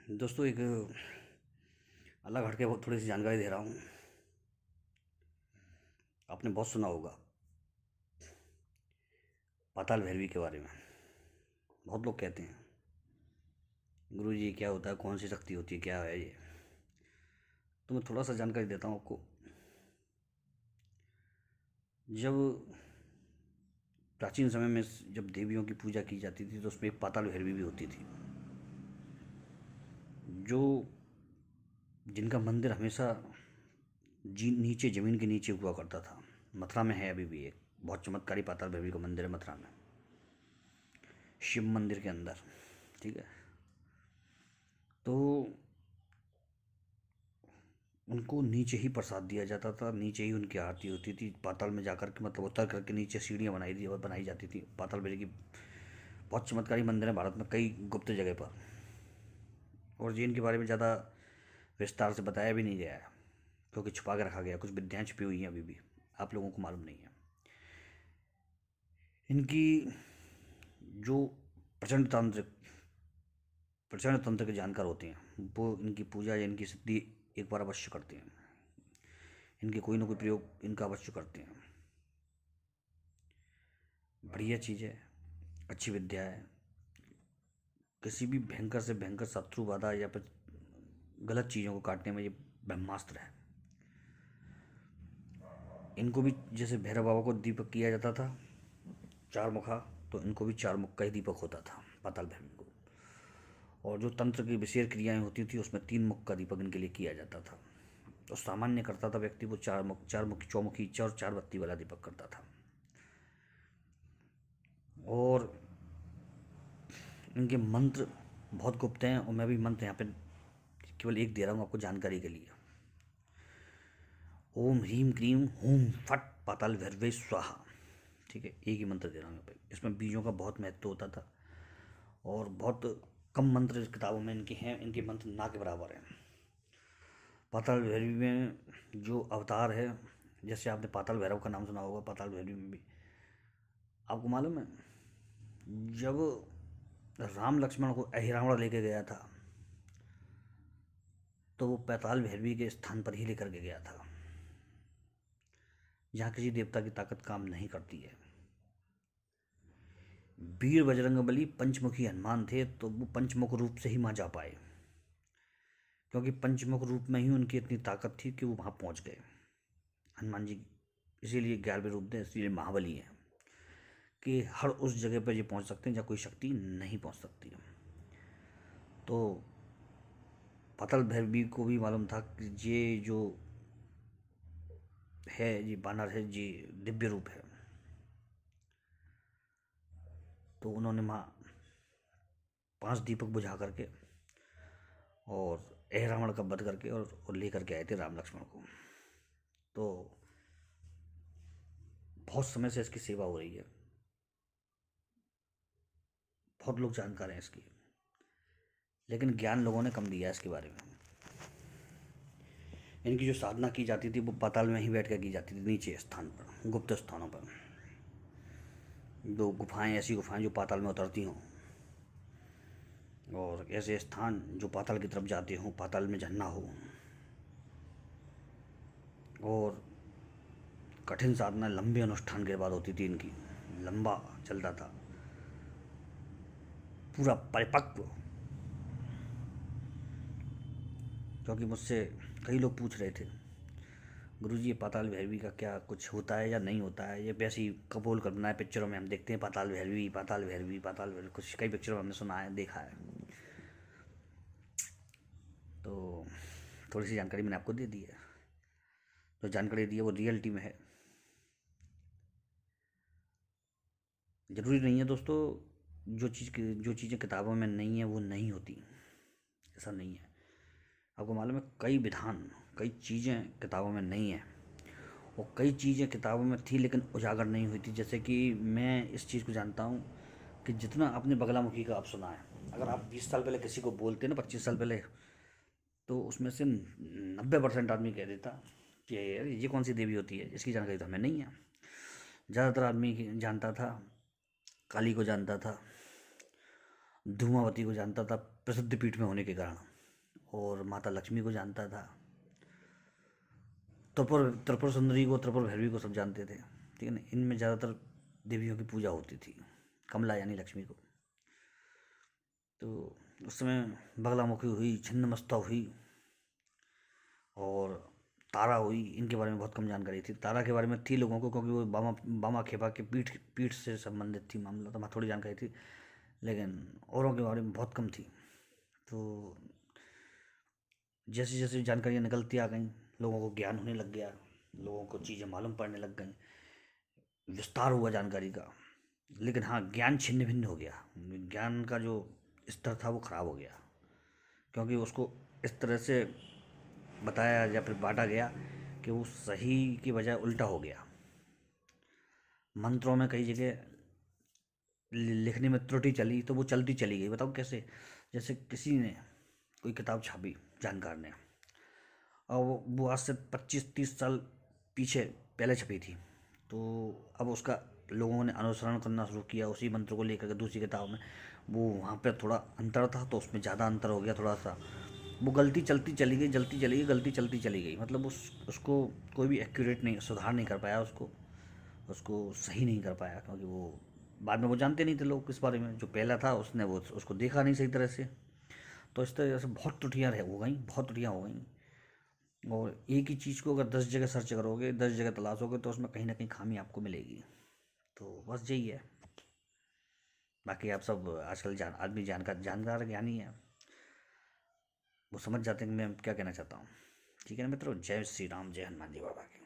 दोस्तों एक अलग हटके बहुत थोड़ी सी जानकारी दे रहा हूँ। आपने बहुत सुना होगा पाताल भैरवी के बारे में। बहुत लोग कहते हैं गुरु जी क्या होता है, कौन सी शक्ति होती है, क्या है ये। तो मैं थोड़ा सा जानकारी देता हूँ आपको। जब प्राचीन समय में जब देवियों की पूजा की जाती थी तो उसमें एक पाताल भैरवी भी होती थी, जो जिनका मंदिर हमेशा नीचे ज़मीन के नीचे हुआ करता था। मथुरा में है अभी भी एक बहुत चमत्कारी पाताल भैरवी का मंदिर है मथुरा में, शिव मंदिर के अंदर। ठीक है, तो उनको नीचे ही प्रसाद दिया जाता था, नीचे ही उनकी आरती होती थी। पाताल में जाकर के मतलब उतर करके नीचे सीढ़ियाँ बनाई जाती थी। पाताल भैरवी की बहुत चमत्कारी मंदिर है भारत में कई गुप्त जगह पर, और जी इनके बारे में ज़्यादा विस्तार से बताया भी नहीं गया है क्योंकि छुपा के रखा गया। कुछ विद्याएँ छुपी हुई हैं अभी भी, आप लोगों को मालूम नहीं है। इनकी जो प्रचंड तांत्रिक प्रचंड तंत्र के जानकार होते हैं वो इनकी पूजा या इनकी सिद्धि एक बार अवश्य करते हैं। इनके कोई ना कोई प्रयोग इनका अवश्य करते हैं। बढ़िया चीज़ है, अच्छी विद्या है। किसी भी भयंकर से भयंकर शत्रु बाधा या फिर गलत चीज़ों को काटने में ये ब्रह्मास्त्र है। इनको भी जैसे भैरव बाबा को दीपक किया जाता था चार मुखा, तो इनको भी चार मुख का ही दीपक होता था पाताल भैरवी को। और जो तंत्र की विशेष क्रियाएं होती थी उसमें 3 मुख का दीपक इनके लिए किया जाता था। तो सामान्य करता था व्यक्ति वो चार मुख चौमुखी चार बत्ती वाला दीपक करता था। और इनके मंत्र बहुत गुप्त हैं, और मैं भी मंत्र यहाँ पे केवल एक दे रहा हूँ आपको जानकारी के लिए। ओम ह्रीम क्रीम हूम फट पाताल भैरवे स्वाहा। ठीक है, एक ही मंत्र दे रहा हूँ यहाँ पे। इसमें बीजों का बहुत महत्व होता था, और बहुत कम मंत्र इस किताबों में इनके हैं। इनके मंत्र ना के बराबर हैं। पाताल भैरवी में जो अवतार है, जैसे आपने पाताल भैरव का नाम सुना होगा, पाताल भैरवी में भी आपको मालूम है जब राम लक्ष्मण को अहिरावण लेके गया था तो वो पाताल भैरवी के स्थान पर ही लेकर के गया था जहाँ किसी देवता की ताकत काम नहीं करती है। वीर बजरंगबली पंचमुखी हनुमान थे तो वो पंचमुख रूप से ही वहाँ जा पाए, क्योंकि पंचमुख रूप में ही उनकी इतनी ताकत थी कि वो वहाँ पहुँच गए हनुमान जी। इसीलिए 11वें रूप थे, इसीलिए महाबली हैं कि हर उस जगह पर ये पहुँच सकते हैं जहाँ कोई शक्ति नहीं पहुँच सकती है। तो पाताल भैरवी को भी मालूम था कि ये जो है ये बानर है, ये दिव्य रूप है। तो उन्होंने वहाँ 5 दीपक बुझा करके और रावण का वध करके और लेकर के आए थे राम लक्ष्मण को। तो बहुत समय से इसकी सेवा हो रही है, बहुत लोग जानकार हैं इसकी, लेकिन ज्ञान लोगों ने कम दिया है इसके बारे में। इनकी जो साधना की जाती थी वो पाताल में ही बैठ कर की जाती थी, नीचे स्थान पर, गुप्त स्थानों पर। दो गुफाएं, ऐसी गुफाएं जो पाताल में उतरती हों, और ऐसे स्थान जो पाताल की तरफ जाते हों, पाताल में झरना हो। और कठिन साधना लंबे अनुष्ठान के बाद होती थी इनकी, लंबा चलता था, पूरा परिपक्व। क्योंकि मुझसे कई लोग पूछ रहे थे गुरुजी ये पाताल भैरवी का क्या कुछ होता है या नहीं होता है, ये वैसे ही कपोल कल्पना है। पिक्चरों में हम देखते हैं पाताल भैरवी पाताल भैरवी पाताल भैरवी, कुछ कई पिक्चरों में हमने सुना है, देखा है। तो थोड़ी सी जानकारी मैंने आपको दे दी है। जो जानकारी दी है वो रियलिटी में है। ज़रूरी नहीं है दोस्तों जो चीज़ें किताबों में नहीं है वो नहीं होती, ऐसा नहीं है। आपको मालूम है कई चीज़ें किताबों में नहीं है, और कई चीज़ें किताबों में थी लेकिन उजागर नहीं हुई थी। जैसे कि मैं इस चीज़ को जानता हूँ कि जितना आपने बगलामुखी का आप सुना है, अगर आप 20 साल पहले किसी को बोलते ना, 25 साल पहले, तो उसमें से 90% आदमी कह देता कि यार ये कौन सी देवी होती है, इसकी जानकारी तो हमें नहीं है। ज़्यादातर आदमी जानता था काली को, जानता था धूमावती को, जानता था प्रसिद्ध पीठ में होने के कारण। और माता लक्ष्मी को जानता था। त्रिपुर त्रिपुर सुंदरी को, त्रिपुर भैरवी को सब जानते थे, ठीक है ना। इनमें ज़्यादातर देवियों की पूजा होती थी, कमला यानी लक्ष्मी को। तो उस समय बगलामुखी हुई, छिन्नमस्ता हुई और तारा हुई। इनके बारे में बहुत कम जानकारी थी। तारा के बारे में थी लोगों को, क्योंकि वो बामा बामा खेपा के पीठ से संबंधित थी मामला, तो वहाँ थोड़ी जानकारी थी, लेकिन औरों के बारे में बहुत कम थी। तो जैसे जैसे जानकारियाँ निकलती आ गईं, लोगों को ज्ञान होने लग गया, लोगों को चीज़ें मालूम पड़ने लग गईं, विस्तार हुआ जानकारी का। लेकिन हाँ, ज्ञान छिन्न भिन्न हो गया। ज्ञान का जो स्तर था वो खराब हो गया, क्योंकि उसको इस तरह से बताया या फिर बांटा गया कि वो सही की बजाय उल्टा हो गया। मंत्रों में कई जगह लिखने में त्रुटि चली, तो वो चलती चली गई। बताओ कैसे? जैसे किसी ने कोई किताब छापी, जानकार ने, और वो आज से 25-30 साल पीछे पहले छपी थी, तो अब उसका लोगों ने अनुसरण करना शुरू किया उसी मंत्र को लेकर के दूसरी किताब में। वो वहाँ पे थोड़ा अंतर था, तो उसमें ज़्यादा अंतर हो गया थोड़ा सा। वो गलती चलती चली गई, चलती चली गई, गलती चलती चली गई। मतलब उसको कोई भी एक्यूरेट नहीं, सुधार नहीं कर पाया उसको, उसको सही नहीं कर पाया, क्योंकि वो बाद में वो जानते नहीं थे लोग इस बारे में। जो पहला था उसने वो उसको देखा नहीं सही तरह से। तो इस तरह से बहुत त्रुटियाँ हो गई, बहुत त्रुटियाँ हो गई। और एक ही चीज़ को अगर 10 जगह सर्च करोगे, 10 जगह तलाशोगे, तो उसमें कहीं ना कहीं खामी आपको मिलेगी। तो बस यही है। बाकी आप सब आजकल आदमी जानकार ज्ञानी है, वो समझ जाते हैं कि मैं क्या कहना चाहता हूँ। ठीक है ना मित्रों, जय श्री राम, जय हनुमान जी बाबा की।